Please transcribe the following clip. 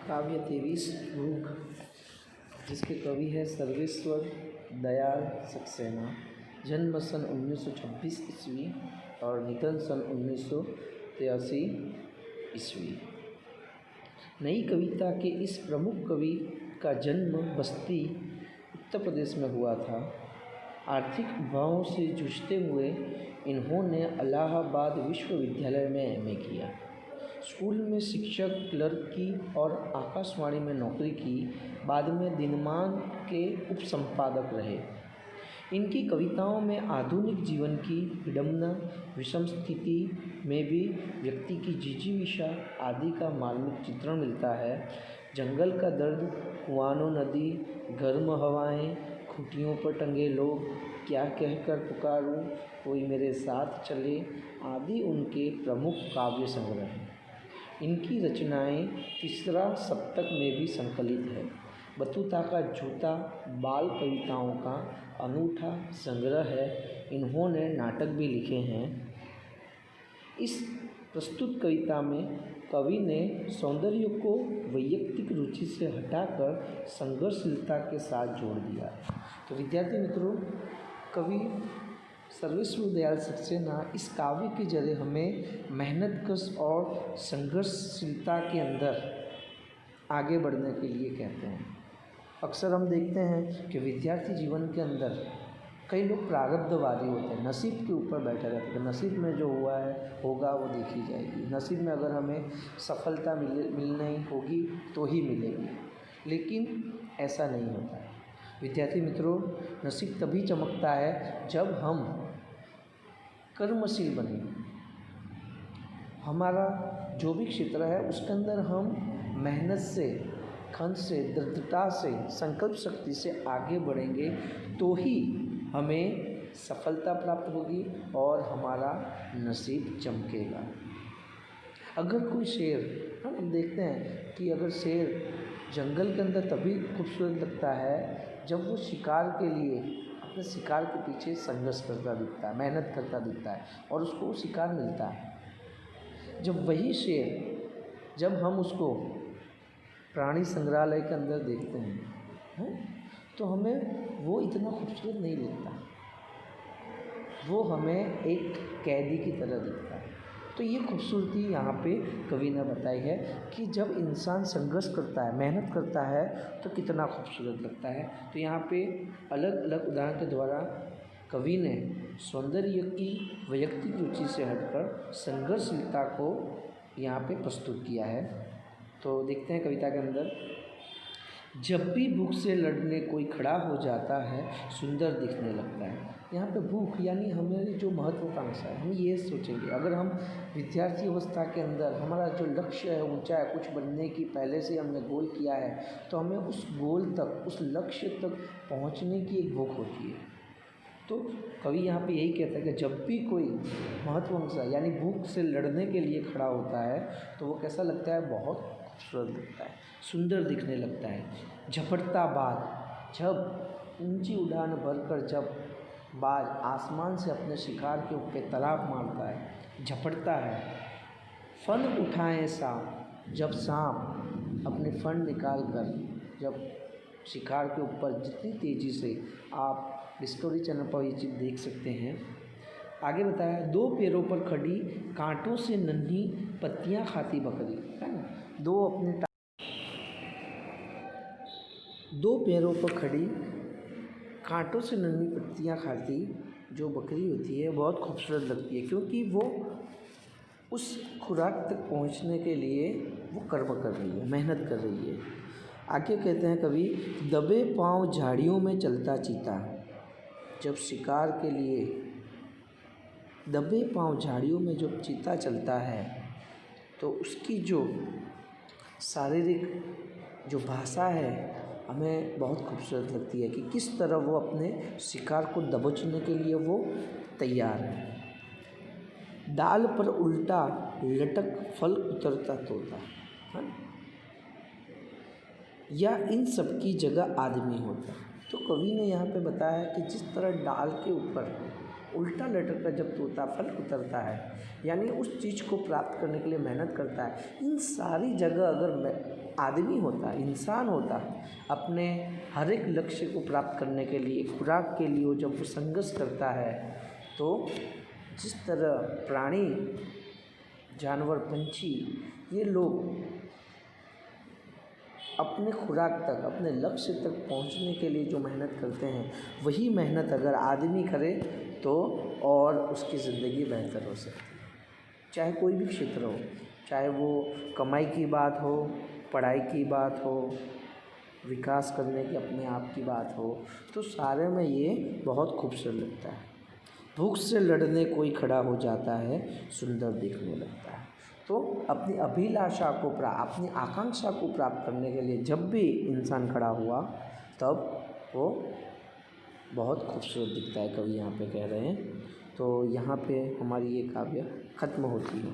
काव्य 23 भूख, जिसके कवि है सर्वेश्वर दयाल सक्सेना। जन्म सन 1926 ईस्वी और निधन सन 1983 ईस्वी। नई कविता के इस प्रमुख कवि का जन्म बस्ती उत्तर प्रदेश में हुआ था। आर्थिक अभावों से जूझते हुए इन्होंने इलाहाबाद विश्वविद्यालय में एमए किया। स्कूल में शिक्षक, क्लर्की और आकाशवाणी में नौकरी की। बाद में दिनमान के उपसंपादक रहे। इनकी कविताओं में आधुनिक जीवन की विडंबना, विषम स्थिति में भी व्यक्ति की जिजीविषा आदि का मार्मिक चित्रण मिलता है। जंगल का दर्द, कुआनो नदी, गर्म हवाएं, खूंटियों पर टंगे लोग, क्या कहकर पुकारूं, कोई मेरे साथ चले आदि उनके प्रमुख काव्य संग्रह हैं। इनकी रचनाएं तीसरा सप्तक में भी संकलित है। बतूता का जूता बाल कविताओं का अनूठा संग्रह है। इन्होंने नाटक भी लिखे हैं। इस प्रस्तुत कविता में कवि ने सौंदर्य को वैयक्तिक रुचि से हटाकर संघर्षशीलता के साथ जोड़ दिया। तो विद्यार्थी मित्रों, कवि सर्वेश्वर दयाल सक्सेना इस काव्य के जरिए हमें मेहनतकश और संघर्षशीलता के अंदर आगे बढ़ने के लिए कहते हैं। अक्सर हम देखते हैं कि विद्यार्थी जीवन के अंदर कई लोग प्रारब्धवादी होते हैं, नसीब के ऊपर बैठे रहते हैं। नसीब में जो हुआ है होगा वो देखी जाएगी। नसीब में अगर हमें सफलता मिलनी होगी तो ही मिलेगी, लेकिन ऐसा नहीं होता है। विद्यार्थी मित्रों, नसीब तभी चमकता है जब हम कर्मशील बने। हमारा जो भी क्षेत्र है उसके अंदर हम मेहनत से, खंड से, दृढ़ता से, संकल्प शक्ति से आगे बढ़ेंगे तो ही हमें सफलता प्राप्त होगी और हमारा नसीब चमकेगा। अगर कोई शेर, हम देखते हैं कि अगर शेर जंगल के अंदर तभी खूबसूरत लगता है जब वो शिकार के लिए अपने शिकार के पीछे संघर्ष करता दिखता है, मेहनत करता दिखता है और उसको शिकार मिलता है। जब वही शेर, जब हम उसको प्राणी संग्रहालय के अंदर देखते हैं तो हमें वो इतना खूबसूरत नहीं लगता, वो हमें एक कैदी की तरह दिखता है। तो ये खूबसूरती यहाँ पे कवि ने बताई है कि जब इंसान संघर्ष करता है, मेहनत करता है तो कितना खूबसूरत लगता है। तो यहाँ पे अलग अलग उदाहरण के द्वारा कवि ने सौंदर्य की वैयक्तिक रुचि से हटकर संघर्षशीलता को यहाँ पे प्रस्तुत किया है। तो देखते हैं कविता के अंदर, जब भी भूख से लड़ने कोई खड़ा हो जाता है सुंदर दिखने लगता है। यहाँ पे भूख यानी हमारी जो महत्वाकांक्षा है, हम ये सोचेंगे अगर हम विद्यार्थी अवस्था के अंदर हमारा जो लक्ष्य है ऊंचा है, कुछ बनने की पहले से हमने गोल किया है, तो हमें उस गोल तक, उस लक्ष्य तक पहुँचने की एक भूख होती है। तो कवि यहाँ पे यही कहता है कि जब भी कोई महत्वाकांक्षा यानी भूख से लड़ने के लिए खड़ा होता है तो वो कैसा लगता है, बहुत खूबसूरत लगता है, सुंदर दिखने लगता है। झपटता बाज, जब ऊंची उड़ान भरकर जब बाज आसमान से अपने शिकार के ऊपर तलाब मारता है, झपटता है। फन उठाएं सांप, जब सांप अपने फन निकाल कर जब शिकार के ऊपर जितनी तेज़ी से, आप डिस्कवरी चैनल पर ये चीज़ देख सकते हैं। आगे बताया, दो पैरों पर खड़ी कांटों से नन्ही पत्तियां खाती बकरी, है ना। दो पैरों पर खड़ी कांटों से नन्ही पत्तियां खाती जो बकरी होती है बहुत खूबसूरत लगती है, क्योंकि वो उस खुराक तक पहुंचने के लिए वो कर्म कर रही है, मेहनत कर रही है। आगे कहते हैं कवि, दबे पांव झाड़ियों में चलता चीता, जब शिकार के लिए दबे पांव झाड़ियों में जब चीता चलता है तो उसकी जो शारीरिक जो भाषा है हमें बहुत खूबसूरत लगती है कि किस तरह वो अपने शिकार को दबोचने के लिए वो तैयार है। डाल पर उल्टा लटक फल उतरता तोता, है, या इन सब की जगह आदमी होता। तो कवि ने यहाँ पे बताया कि जिस तरह डाल के ऊपर उल्टा लटक कर जब तोता फल उतरता है, यानी उस चीज़ को प्राप्त करने के लिए मेहनत करता है, इन सारी जगह अगर आदमी होता है, इंसान होता है, अपने हर एक लक्ष्य को प्राप्त करने के लिए, खुराक के लिए वो जब वो संघर्ष करता है, तो जिस तरह प्राणी, जानवर, पंछी, ये लोग अपने खुराक तक, अपने लक्ष्य तक पहुंचने के लिए जो मेहनत करते हैं, वही मेहनत अगर आदमी करे तो और उसकी ज़िंदगी बेहतर हो सकती है। चाहे कोई भी क्षेत्र हो, चाहे वो कमाई की बात हो, पढ़ाई की बात हो, विकास करने की अपने आप की बात हो, तो सारे में ये बहुत खूबसूरत लगता है। भूख से लड़ने कोई खड़ा हो जाता है, सुंदर दिखने लगता है। तो अपनी अभिलाषा को अपनी आकांक्षा को प्राप्त करने के लिए जब भी इंसान खड़ा हुआ, तब वो बहुत खूबसूरत दिखता है, कवि यहाँ पे कह रहे हैं। तो यहाँ पे हमारी ये काव्य ख़त्म होती है।